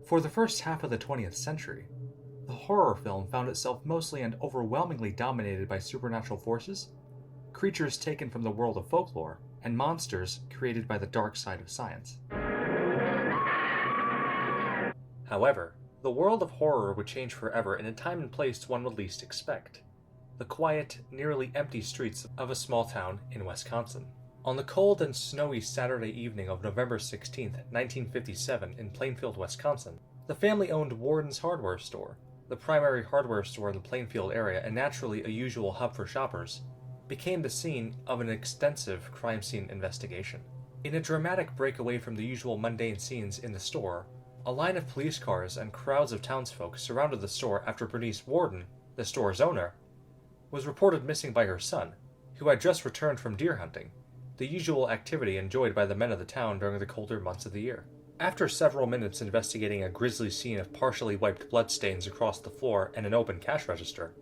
For the first half of the 20th century, the horror film found itself mostly and overwhelmingly dominated by supernatural forces, creatures taken from the world of folklore, and monsters created by the dark side of science. However, the world of horror would change forever in a time and place one would least expect. The quiet, nearly empty streets of a small town in Wisconsin. On the cold and snowy Saturday evening of November 16, 1957, in Plainfield, Wisconsin, the family owned Warden's Hardware Store, the primary hardware store in the Plainfield area and naturally a usual hub for shoppers, became the scene of an extensive crime scene investigation. In a dramatic break away from the usual mundane scenes in the store, a line of police cars and crowds of townsfolk surrounded the store after Bernice Warden, the store's owner, was reported missing by her son, who had just returned from deer hunting, the usual activity enjoyed by the men of the town during the colder months of the year. After several minutes investigating a grisly scene of partially wiped bloodstains across the floor and an open cash register,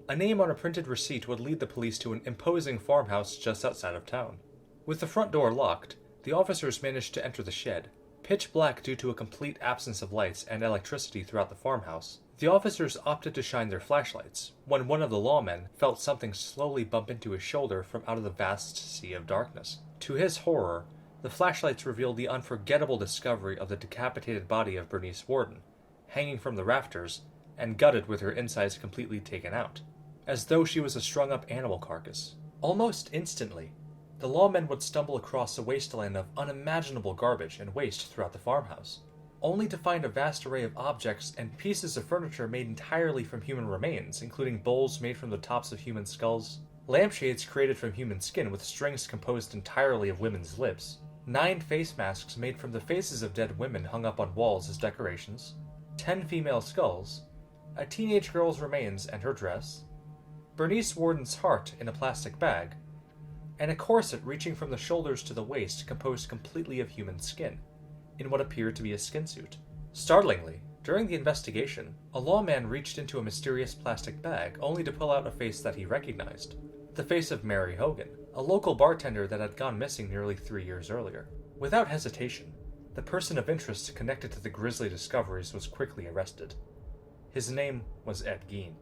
a name on a printed receipt would lead the police to an imposing farmhouse just outside of town. With the front door locked, the officers managed to enter the shed. Pitch black due to a complete absence of lights and electricity throughout the farmhouse, the officers opted to shine their flashlights when one of the lawmen felt something slowly bump into his shoulder from out of the vast sea of darkness. To his horror, the flashlights revealed the unforgettable discovery of the decapitated body of Bernice Warden, hanging from the rafters and gutted with her insides completely taken out, as though she was a strung-up animal carcass. Almost instantly, the lawmen would stumble across a wasteland of unimaginable garbage and waste throughout the farmhouse, only to find a vast array of objects and pieces of furniture made entirely from human remains, including bowls made from the tops of human skulls, lampshades created from human skin with strings composed entirely of women's lips, 9 face masks made from the faces of dead women hung up on walls as decorations, 10 female skulls, a teenage girl's remains and her dress, Bernice Warden's heart in a plastic bag, and a corset reaching from the shoulders to the waist composed completely of human skin, in what appeared to be a skin suit. Startlingly, during the investigation, a lawman reached into a mysterious plastic bag only to pull out a face that he recognized. The face of Mary Hogan, a local bartender that had gone missing nearly 3 years earlier. Without hesitation, the person of interest connected to the grisly discoveries was quickly arrested. His name was Ed Gein.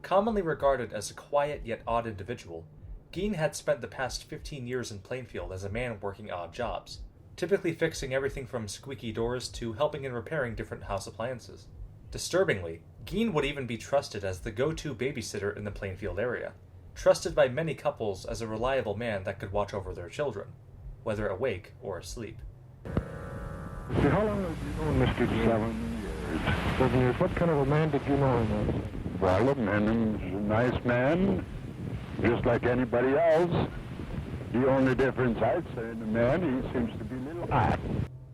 Commonly regarded as a quiet yet odd individual, Gein had spent the past 15 years in Plainfield as a man working odd jobs, typically fixing everything from squeaky doors to helping in repairing different house appliances. Disturbingly, Gein would even be trusted as the go-to babysitter in the Plainfield area, trusted by many couples as a reliable man that could watch over their children, whether awake or asleep. How long have you known Mr. Gein? 7 years. 7 years. What kind of a man did you know him as? Well, and he's a nice man, just like anybody else. The only difference I'd say in the man, he seems to be a little hot.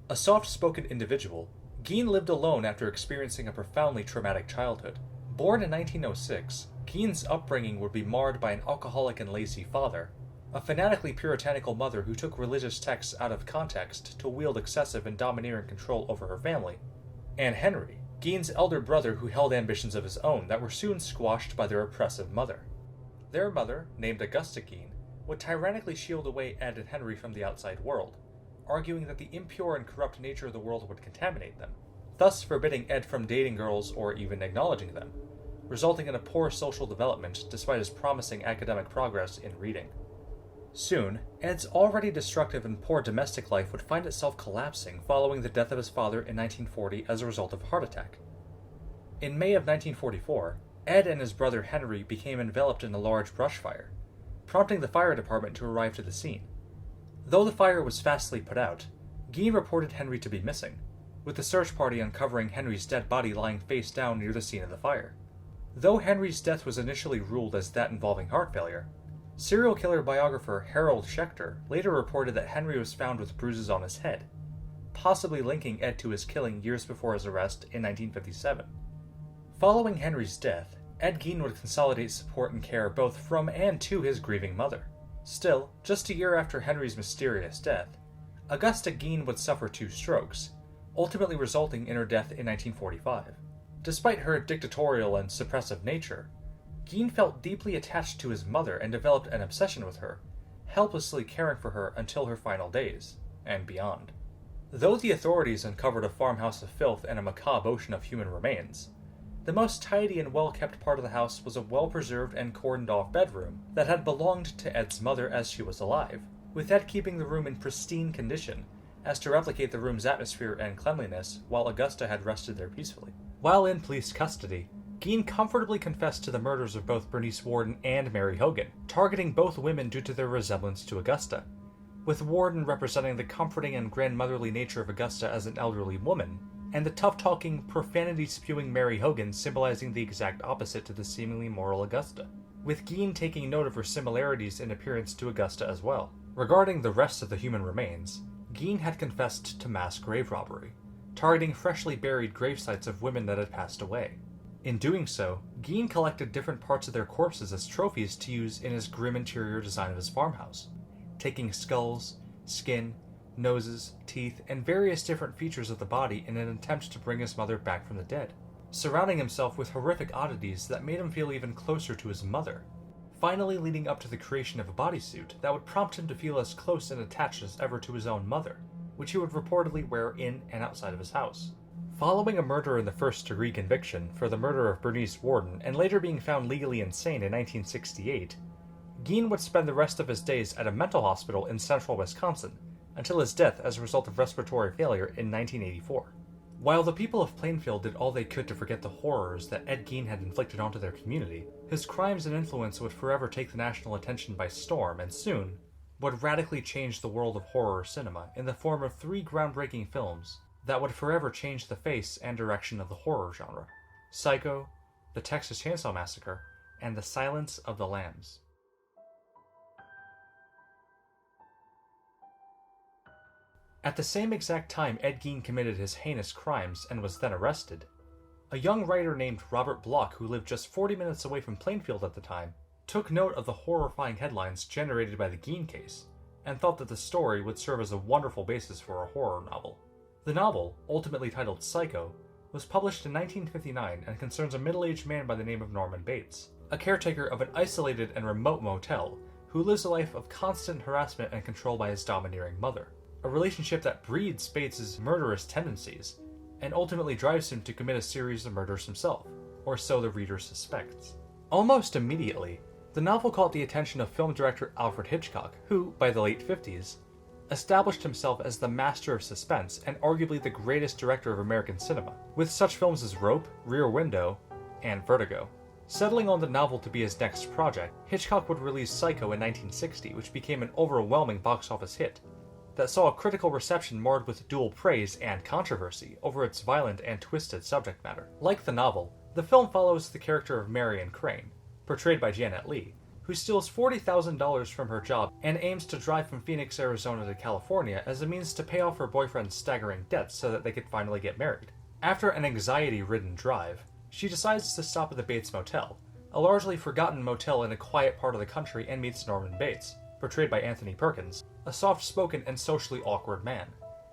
A soft-spoken individual, Gein lived alone after experiencing a profoundly traumatic childhood. Born in 1906, Gein's upbringing would be marred by an alcoholic and lazy father, a fanatically puritanical mother who took religious texts out of context to wield excessive and domineering control over her family, and Henry, Gein's elder brother who held ambitions of his own that were soon squashed by their oppressive mother. Their mother, named Augusta Gein, would tyrannically shield away Ed and Henry from the outside world, arguing that the impure and corrupt nature of the world would contaminate them, thus forbidding Ed from dating girls or even acknowledging them, resulting in a poor social development despite his promising academic progress in reading. Soon, Ed's already destructive and poor domestic life would find itself collapsing following the death of his father in 1940 as a result of a heart attack. In May of 1944, Ed and his brother Henry became enveloped in a large brush fire, prompting the fire department to arrive to the scene. Though the fire was fastly put out, Gein reported Henry to be missing, with the search party uncovering Henry's dead body lying face down near the scene of the fire. Though Henry's death was initially ruled as that involving heart failure, serial killer biographer Harold Schechter later reported that Henry was found with bruises on his head, possibly linking Ed to his killing years before his arrest in 1957. Following Henry's death, Ed Gein would consolidate support and care both from and to his grieving mother. Still, just a year after Henry's mysterious death, Augusta Gein would suffer 2 strokes, ultimately resulting in her death in 1945. Despite her dictatorial and suppressive nature, Gein felt deeply attached to his mother and developed an obsession with her, helplessly caring for her until her final days, and beyond. Though the authorities uncovered a farmhouse of filth and a macabre ocean of human remains, the most tidy and well-kept part of the house was a well-preserved and cordoned-off bedroom that had belonged to Ed's mother as she was alive, with Ed keeping the room in pristine condition, as to replicate the room's atmosphere and cleanliness while Augusta had rested there peacefully. While in police custody, Gein comfortably confessed to the murders of both Bernice Worden and Mary Hogan, targeting both women due to their resemblance to Augusta, with Worden representing the comforting and grandmotherly nature of Augusta as an elderly woman, and the tough-talking, profanity-spewing Mary Hogan symbolizing the exact opposite to the seemingly moral Augusta, with Gein taking note of her similarities in appearance to Augusta as well. Regarding the rest of the human remains, Gein had confessed to mass grave robbery, targeting freshly buried gravesites of women that had passed away. In doing so, Gein collected different parts of their corpses as trophies to use in his grim interior design of his farmhouse, taking skulls, skin, noses, teeth, and various different features of the body in an attempt to bring his mother back from the dead, surrounding himself with horrific oddities that made him feel even closer to his mother, finally leading up to the creation of a bodysuit that would prompt him to feel as close and attached as ever to his own mother, which he would reportedly wear in and outside of his house. Following a murder in the first-degree conviction for the murder of Bernice Worden and later being found legally insane in 1968, Gein would spend the rest of his days at a mental hospital in central Wisconsin, until his death as a result of respiratory failure in 1984. While the people of Plainfield did all they could to forget the horrors that Ed Gein had inflicted onto their community, his crimes and influence would forever take the national attention by storm and soon would radically change the world of horror cinema in the form of 3 groundbreaking films that would forever change the face and direction of the horror genre: Psycho, The Texas Chainsaw Massacre, and The Silence of the Lambs. At the same exact time Ed Gein committed his heinous crimes and was then arrested, a young writer named Robert Bloch, who lived just 40 minutes away from Plainfield at the time, took note of the horrifying headlines generated by the Gein case, and thought that the story would serve as a wonderful basis for a horror novel. The novel, ultimately titled Psycho, was published in 1959 and concerns a middle-aged man by the name of Norman Bates, a caretaker of an isolated and remote motel who lives a life of constant harassment and control by his domineering mother, a relationship that breeds Bates' murderous tendencies and ultimately drives him to commit a series of murders himself, or so the reader suspects. Almost immediately, the novel caught the attention of film director Alfred Hitchcock, who, by the late 50s, established himself as the master of suspense and arguably the greatest director of American cinema, with such films as Rope, Rear Window, and Vertigo. Settling on the novel to be his next project, Hitchcock would release Psycho in 1960, which became an overwhelming box office hit that saw a critical reception marred with dual praise and controversy over its violent and twisted subject matter. Like the novel, the film follows the character of Marion Crane, portrayed by Janet Leigh, who steals $40,000 from her job and aims to drive from Phoenix, Arizona to California as a means to pay off her boyfriend's staggering debts so that they could finally get married. After an anxiety-ridden drive, she decides to stop at the Bates Motel, a largely forgotten motel in a quiet part of the country, and meets Norman Bates, portrayed by Anthony Perkins, a soft-spoken and socially awkward man.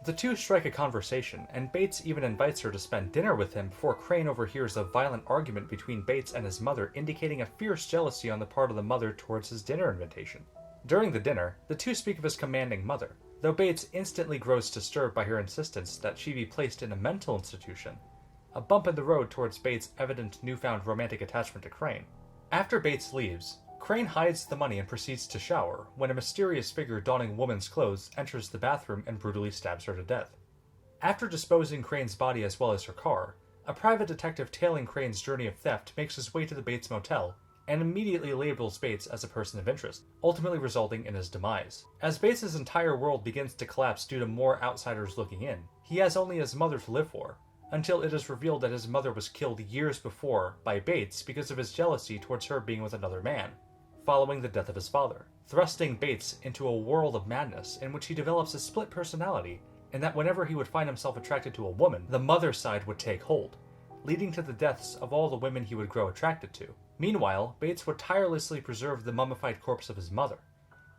The two strike a conversation, and Bates even invites her to spend dinner with him before Crane overhears a violent argument between Bates and his mother, indicating a fierce jealousy on the part of the mother towards his dinner invitation. During the dinner, the two speak of his commanding mother, though Bates instantly grows disturbed by her insistence that she be placed in a mental institution, a bump in the road towards Bates' evident newfound romantic attachment to Crane. After Bates leaves, Crane hides the money and proceeds to shower when a mysterious figure donning woman's clothes enters the bathroom and brutally stabs her to death. After disposing Crane's body as well as her car, a private detective tailing Crane's journey of theft makes his way to the Bates Motel and immediately labels Bates as a person of interest, ultimately resulting in his demise. As Bates' entire world begins to collapse due to more outsiders looking in, he has only his mother to live for, until it is revealed that his mother was killed years before by Bates because of his jealousy towards her being with another man, following the death of his father, thrusting Bates into a world of madness in which he develops a split personality, and that whenever he would find himself attracted to a woman, the mother side would take hold, leading to the deaths of all the women he would grow attracted to. Meanwhile, Bates would tirelessly preserve the mummified corpse of his mother,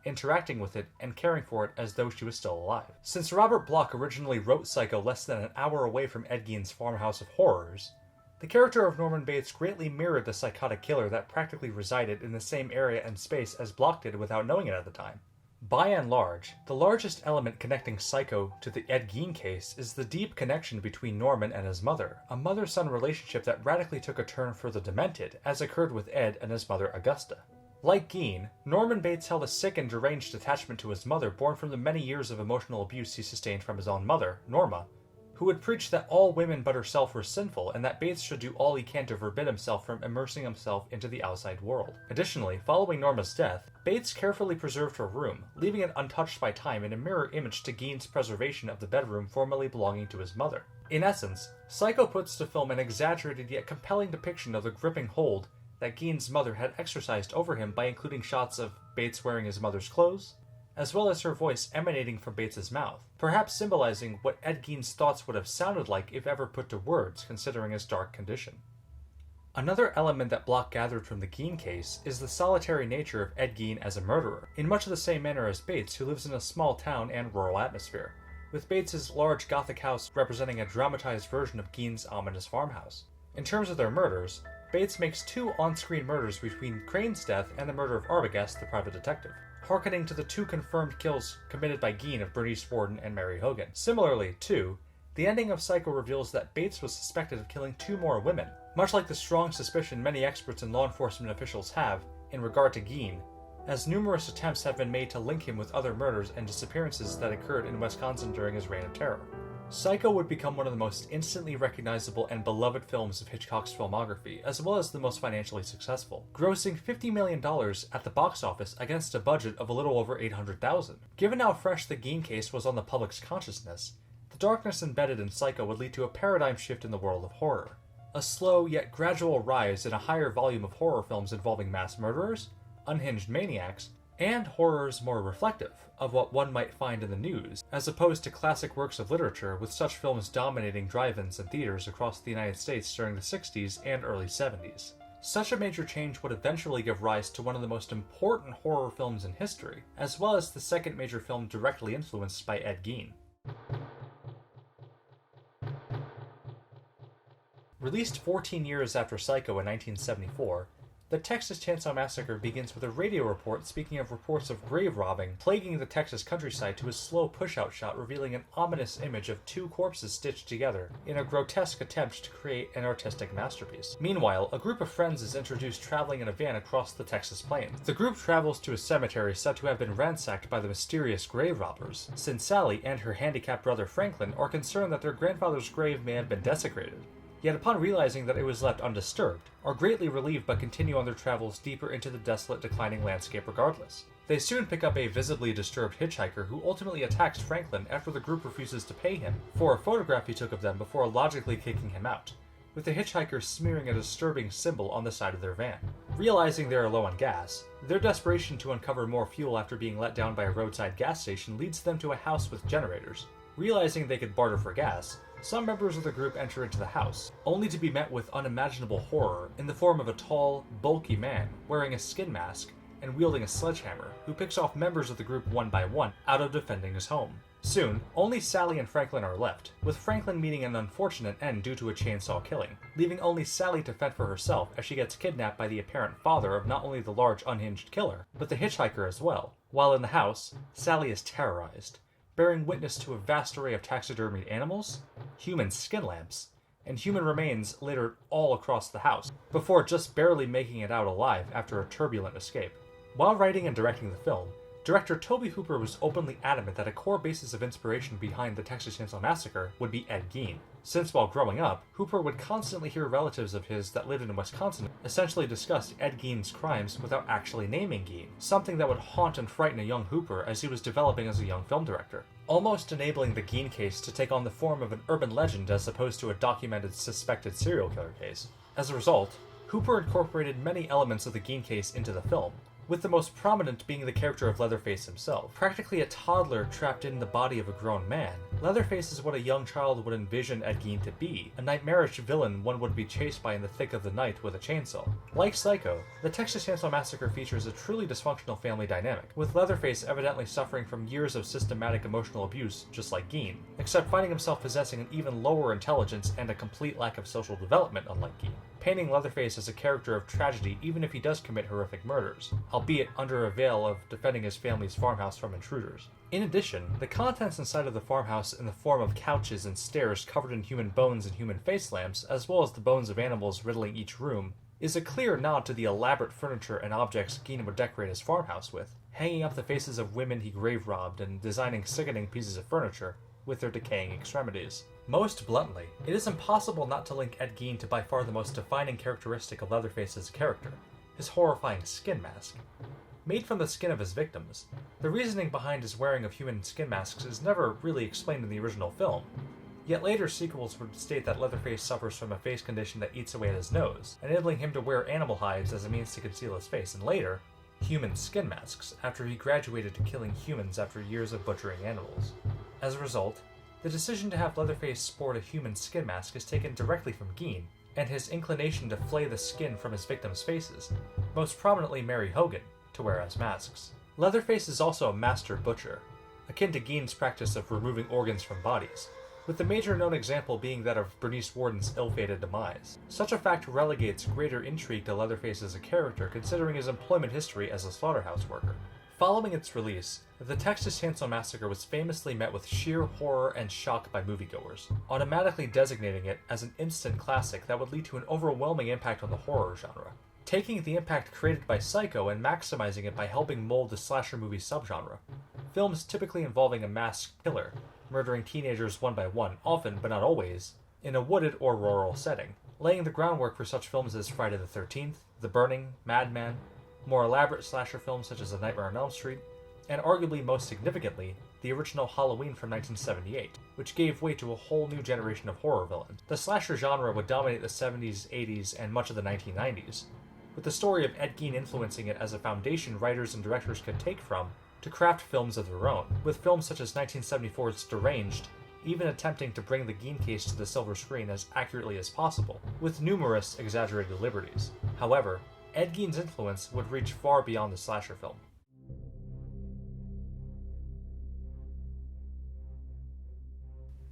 interacting with it and caring for it as though she was still alive. Since Robert Bloch originally wrote Psycho less than an hour away from Ed Gein's farmhouse of horrors, the character of Norman Bates greatly mirrored the psychotic killer that practically resided in the same area and space as Bloch did without knowing it at the time. By and large, the largest element connecting Psycho to the Ed Gein case is the deep connection between Norman and his mother, a mother-son relationship that radically took a turn for the demented, as occurred with Ed and his mother Augusta. Like Gein, Norman Bates held a sick and deranged attachment to his mother born from the many years of emotional abuse he sustained from his own mother, Norma, who would preach that all women but herself were sinful and that Bates should do all he can to forbid himself from immersing himself into the outside world. Additionally, following Norma's death, Bates carefully preserved her room, leaving it untouched by time in a mirror image to Gein's preservation of the bedroom formerly belonging to his mother. In essence, Psycho puts to film an exaggerated yet compelling depiction of the gripping hold that Gein's mother had exercised over him by including shots of Bates wearing his mother's clothes, as well as her voice emanating from Bates's mouth, perhaps symbolizing what Ed Gein's thoughts would have sounded like if ever put to words, considering his dark condition. Another element that Block gathered from the Gein case is the solitary nature of Ed Gein as a murderer, in much of the same manner as Bates, who lives in a small town and rural atmosphere, with Bates's large Gothic house representing a dramatized version of Gein's ominous farmhouse. In terms of their murders, Bates makes 2 on-screen murders between Crane's death and the murder of Arbogast, the private detective, harkening to the 2 confirmed kills committed by Gein of Bernice Worden and Mary Hogan. Similarly, too, the ending of Psycho reveals that Bates was suspected of killing 2 more women, much like the strong suspicion many experts and law enforcement officials have in regard to Gein, as numerous attempts have been made to link him with other murders and disappearances that occurred in Wisconsin during his reign of terror. Psycho would become one of the most instantly recognizable and beloved films of Hitchcock's filmography, as well as the most financially successful, grossing $50 million at the box office against a budget of a little over $800,000. Given how fresh the Gein case was on the public's consciousness, the darkness embedded in Psycho would lead to a paradigm shift in the world of horror. A slow yet gradual rise in a higher volume of horror films involving mass murderers, unhinged maniacs, and horrors more reflective of what one might find in the news, as opposed to classic works of literature with such films dominating drive-ins and theaters across the United States during the 60s and early 70s. Such a major change would eventually give rise to one of the most important horror films in history, as well as the second major film directly influenced by Ed Gein. Released 14 years after Psycho in 1974, the Texas Chainsaw Massacre begins with a radio report speaking of reports of grave robbing plaguing the Texas countryside to a slow push-out shot revealing an ominous image of 2 corpses stitched together in a grotesque attempt to create an artistic masterpiece. Meanwhile, a group of friends is introduced traveling in a van across the Texas plains. The group travels to a cemetery said to have been ransacked by the mysterious grave robbers, since Sally and her handicapped brother Franklin are concerned that their grandfather's grave may have been desecrated. Yet upon realizing that it was left undisturbed, are greatly relieved but continue on their travels deeper into the desolate, declining landscape regardless. They soon pick up a visibly disturbed hitchhiker who ultimately attacks Franklin after the group refuses to pay him for a photograph he took of them before logically kicking him out, with the hitchhiker smearing a disturbing symbol on the side of their van. Realizing they are low on gas, their desperation to uncover more fuel after being let down by a roadside gas station leads them to a house with generators. Realizing they could barter for gas, some members of the group enter into the house, only to be met with unimaginable horror in the form of a tall, bulky man wearing a skin mask and wielding a sledgehammer, who picks off members of the group one by one out of defending his home. Soon, only Sally and Franklin are left, with Franklin meeting an unfortunate end due to a chainsaw killing, leaving only Sally to fend for herself as she gets kidnapped by the apparent father of not only the large unhinged killer, but the hitchhiker as well. While in the house, Sally is terrorized, bearing witness to a vast array of taxidermied animals, human skin lamps, and human remains littered all across the house, before just barely making it out alive after a turbulent escape. While writing and directing the film, director Tobe Hooper was openly adamant that a core basis of inspiration behind the Texas Chainsaw Massacre would be Ed Gein, since while growing up, Hooper would constantly hear relatives of his that lived in Wisconsin essentially discuss Ed Gein's crimes without actually naming Gein, something that would haunt and frighten a young Hooper as he was developing as a young film director, almost enabling the Gein case to take on the form of an urban legend as opposed to a documented suspected serial killer case. As a result, Hooper incorporated many elements of the Gein case into the film, with the most prominent being the character of Leatherface himself. Practically a toddler trapped in the body of a grown man, Leatherface is what a young child would envision Ed Gein to be, a nightmarish villain one would be chased by in the thick of the night with a chainsaw. Like Psycho, the Texas Chainsaw Massacre features a truly dysfunctional family dynamic, with Leatherface evidently suffering from years of systematic emotional abuse, just like Gein, except finding himself possessing an even lower intelligence and a complete lack of social development, unlike Gein. painting Leatherface as a character of tragedy even if he does commit horrific murders, albeit under a veil of defending his family's farmhouse from intruders. In addition, the contents inside of the farmhouse in the form of couches and stairs covered in human bones and human face lamps, as well as the bones of animals riddling each room, is a clear nod to the elaborate furniture and objects Gein would decorate his farmhouse with, hanging up the faces of women he grave robbed and designing sickening pieces of furniture with their decaying extremities. Most bluntly, it is impossible not to link Ed Gein to by far the most defining characteristic of Leatherface as a character, his horrifying skin mask. Made from the skin of his victims, the reasoning behind his wearing of human skin masks is never really explained in the original film, yet later sequels would state that Leatherface suffers from a face condition that eats away at his nose, enabling him to wear animal hides as a means to conceal his face, and later, human skin masks after he graduated to killing humans after years of butchering animals. As a result, the decision to have Leatherface sport a human skin mask is taken directly from Gein, and his inclination to flay the skin from his victims' faces, most prominently Mary Hogan, to wear as masks. Leatherface is also a master butcher, akin to Gein's practice of removing organs from bodies, with the major known example being that of Bernice Warden's ill-fated demise. Such a fact relegates greater intrigue to Leatherface as a character considering his employment history as a slaughterhouse worker. Following its release, the Texas Chainsaw Massacre was famously met with sheer horror and shock by moviegoers, automatically designating it as an instant classic that would lead to an overwhelming impact on the horror genre, taking the impact created by Psycho and maximizing it by helping mold the slasher movie subgenre. Films typically involving a masked killer, murdering teenagers one by one, often, but not always, in a wooded or rural setting, laying the groundwork for such films as Friday the 13th, The Burning, Madman, more elaborate slasher films such as A Nightmare on Elm Street, and arguably most significantly, the original Halloween from 1978, which gave way to a whole new generation of horror villains. The slasher genre would dominate the 70s, 80s, and much of the 1990s, with the story of Ed Gein influencing it as a foundation writers and directors could take from to craft films of their own, with films such as 1974's Deranged even attempting to bring the Gein case to the silver screen as accurately as possible, with numerous exaggerated liberties. However, Ed Gein's influence would reach far beyond the slasher film.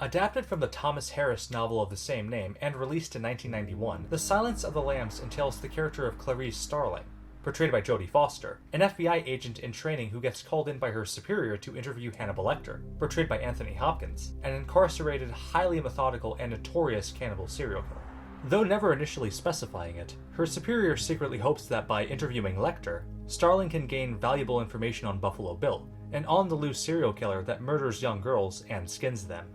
Adapted from the Thomas Harris novel of the same name and released in 1991, The Silence of the Lambs entails the character of Clarice Starling, portrayed by Jodie Foster, an FBI agent in training who gets called in by her superior to interview Hannibal Lecter, portrayed by Anthony Hopkins, an incarcerated, highly methodical, and notorious cannibal serial killer. Though never initially specifying it, her superior secretly hopes that by interviewing Lecter, Starling can gain valuable information on Buffalo Bill, an on-the-loose serial killer that murders young girls and skins them.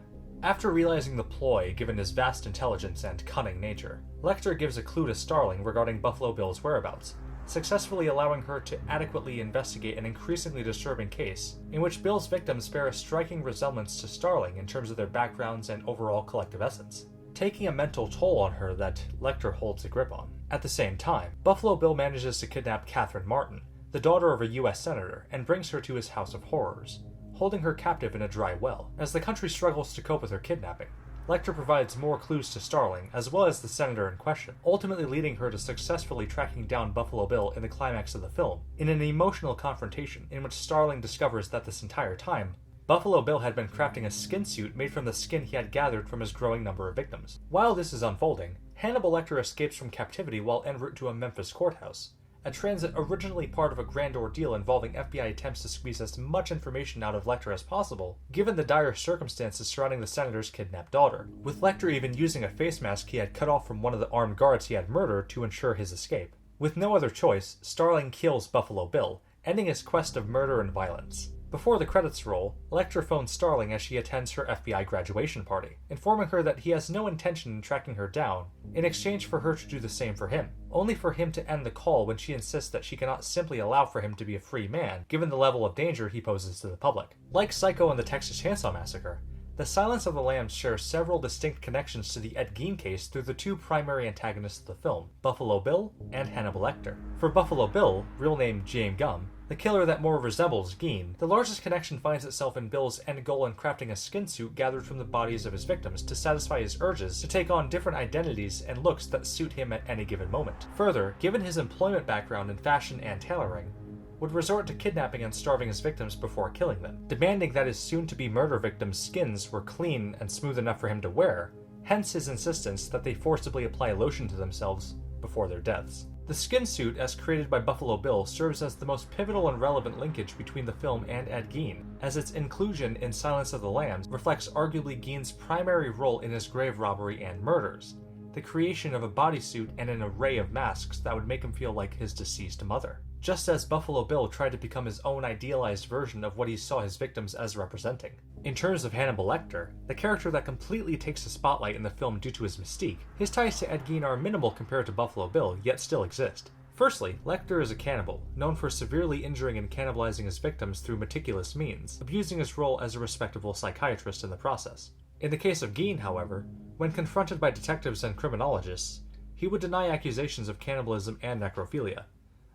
After realizing the ploy given his vast intelligence and cunning nature, Lecter gives a clue to Starling regarding Buffalo Bill's whereabouts, successfully allowing her to adequately investigate an increasingly disturbing case, in which Bill's victims bear a striking resemblance to Starling in terms of their backgrounds and overall collective essence, taking a mental toll on her that Lecter holds a grip on. At the same time, Buffalo Bill manages to kidnap Catherine Martin, the daughter of a U.S. senator, and brings her to his house of horrors, holding her captive in a dry well. As the country struggles to cope with her kidnapping, Lecter provides more clues to Starling, as well as the senator in question, ultimately leading her to successfully tracking down Buffalo Bill in the climax of the film, in an emotional confrontation in which Starling discovers that this entire time, Buffalo Bill had been crafting a skin suit made from the skin he had gathered from his growing number of victims. While this is unfolding, Hannibal Lecter escapes from captivity while en route to a Memphis courthouse, a transit originally part of a grand ordeal involving FBI attempts to squeeze as much information out of Lecter as possible, given the dire circumstances surrounding the senator's kidnapped daughter, with Lecter even using a face mask he had cut off from one of the armed guards he had murdered to ensure his escape. With no other choice, Starling kills Buffalo Bill, ending his quest of murder and violence. Before the credits roll, Lecter phones Starling as she attends her FBI graduation party, informing her that he has no intention in tracking her down, in exchange for her to do the same for him, only for him to end the call when she insists that she cannot simply allow for him to be a free man, given the level of danger he poses to the public. Like Psycho and the Texas Chainsaw Massacre, The Silence of the Lambs shares several distinct connections to the Ed Gein case through the two primary antagonists of the film, Buffalo Bill and Hannibal Lecter. For Buffalo Bill, real name James Gum, the killer that more resembles Gein, the largest connection finds itself in Bill's end goal in crafting a skin suit gathered from the bodies of his victims to satisfy his urges to take on different identities and looks that suit him at any given moment. Further, given his employment background in fashion and tailoring, would resort to kidnapping and starving his victims before killing them, demanding that his soon-to-be murder victims' skins were clean and smooth enough for him to wear, hence his insistence that they forcibly apply lotion to themselves before their deaths. The skin suit, as created by Buffalo Bill, serves as the most pivotal and relevant linkage between the film and Ed Gein, as its inclusion in Silence of the Lambs reflects arguably Gein's primary role in his grave robbery and murders, the creation of a bodysuit and an array of masks that would make him feel like his deceased mother. Just as Buffalo Bill tried to become his own idealized version of what he saw his victims as representing. In terms of Hannibal Lecter, the character that completely takes the spotlight in the film due to his mystique, his ties to Ed Gein are minimal compared to Buffalo Bill, yet still exist. Firstly, Lecter is a cannibal, known for severely injuring and cannibalizing his victims through meticulous means, abusing his role as a respectable psychiatrist in the process. In the case of Gein, however, when confronted by detectives and criminologists, he would deny accusations of cannibalism and necrophilia.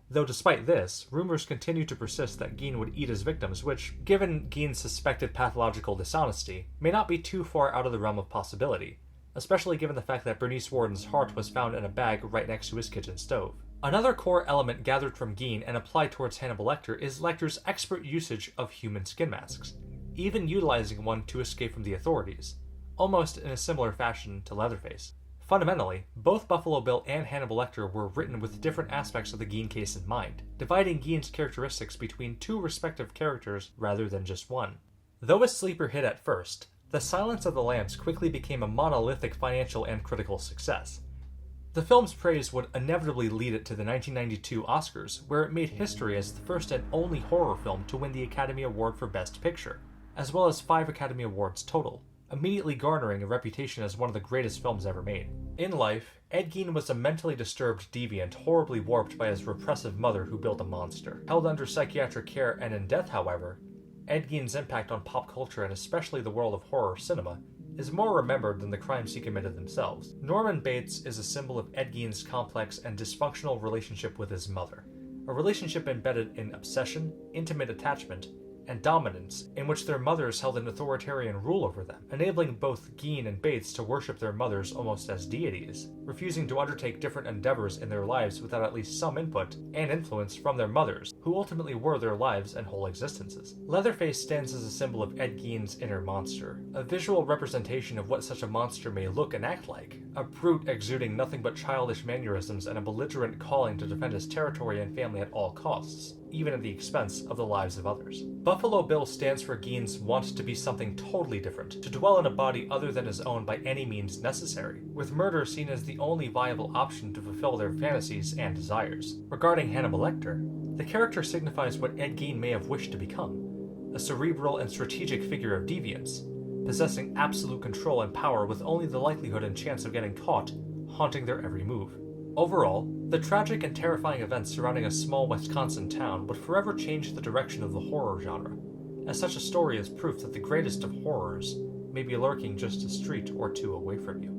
Though despite this, rumors continue to persist that Gein would eat his victims, which, given Gein's suspected pathological dishonesty, may not be too far out of the realm of possibility, especially given the fact that Bernice Worden's heart was found in a bag right next to his kitchen stove. Another core element gathered from Gein and applied towards Hannibal Lecter is Lecter's expert usage of human skin masks, even utilizing one to escape from the authorities, almost in a similar fashion to Leatherface. Fundamentally, both Buffalo Bill and Hannibal Lecter were written with different aspects of the Gein case in mind, dividing Gein's characteristics between two respective characters rather than just one. Though a sleeper hit at first, The Silence of the Lambs quickly became a monolithic financial and critical success. The film's praise would inevitably lead it to the 1992 Oscars, where it made history as the first and only horror film to win the Academy Award for Best Picture, as well as 5 Academy Awards total, immediately garnering a reputation as one of the greatest films ever made. In life, Ed Gein was a mentally disturbed deviant horribly warped by his repressive mother who built a monster. Held under psychiatric care and in death, however, Ed Gein's impact on pop culture and especially the world of horror cinema is more remembered than the crimes he committed themselves. Norman Bates is a symbol of Ed Gein's complex and dysfunctional relationship with his mother, a relationship embedded in obsession, intimate attachment, and dominance, in which their mothers held an authoritarian rule over them, enabling both Gein and Bates to worship their mothers almost as deities, refusing to undertake different endeavors in their lives without at least some input and influence from their mothers, who ultimately were their lives and whole existences. Leatherface stands as a symbol of Ed Gein's inner monster, a visual representation of what such a monster may look and act like, a brute exuding nothing but childish mannerisms and a belligerent calling to defend his territory and family at all costs, even at the expense of the lives of others. Buffalo Bill stands for Gein's want to be something totally different, to dwell in a body other than his own by any means necessary, with murder seen as the only viable option to fulfill their fantasies and desires. Regarding Hannibal Lecter, the character signifies what Ed Gein may have wished to become, a cerebral and strategic figure of deviance, possessing absolute control and power with only the likelihood and chance of getting caught haunting their every move. Overall, the tragic and terrifying events surrounding a small Wisconsin town would forever change the direction of the horror genre, as such a story is proof that the greatest of horrors may be lurking just a street or two away from you.